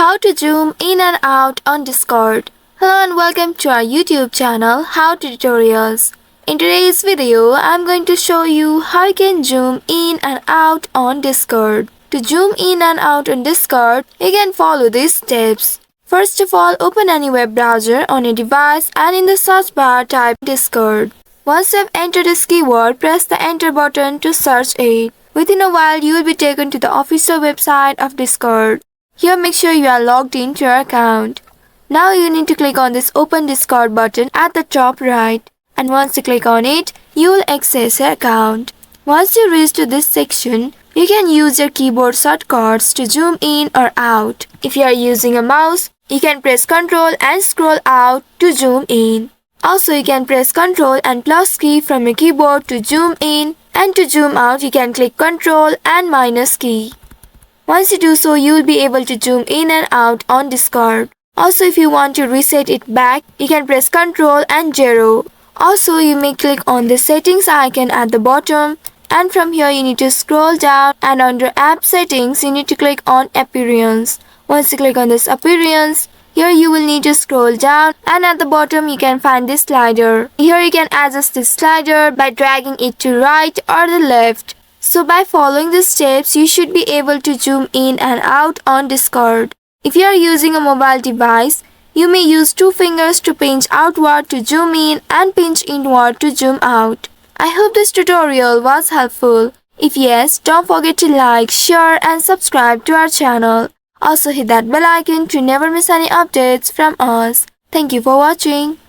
How to zoom in and out on Discord. Hello and welcome to our YouTube channel How to Tutorials. In today's video, I'm going to show you how you can zoom in and out on Discord. To zoom in and out on Discord, you can follow these steps. First of all, open any web browser on your device and in the search bar type Discord. Once you've entered this keyword, press the enter button to search it. Within a while, you will be taken to the official website of Discord. Here, make sure you are logged into your account. Now you need to click on this Open Discord button at the top right. And once you click on it, you will access your account. Once you reach to this section, you can use your keyboard shortcuts to zoom in or out. If you are using a mouse, you can press Ctrl and scroll out to zoom in. Also, you can press Ctrl and plus key from your keyboard to zoom in, and to zoom out, you can click Ctrl and minus key. Once you do so, you will be able to zoom in and out on Discord. Also, if you want to reset it back, you can press Ctrl and 0. Also, you may click on the settings icon at the bottom, and from here you need to scroll down, and under app settings, you need to click on appearance. Once you click on this appearance, here you will need to scroll down, and at the bottom you can find this slider. Here you can adjust this slider by dragging it to right or the left. So by following these steps, you should be able to zoom in and out on Discord. If you are using a mobile device, you may use two fingers to pinch outward to zoom in and pinch inward to zoom out. I hope this tutorial was helpful. If yes, don't forget to like, share and subscribe to our channel. Also hit that bell icon to never miss any updates from us. Thank you for watching.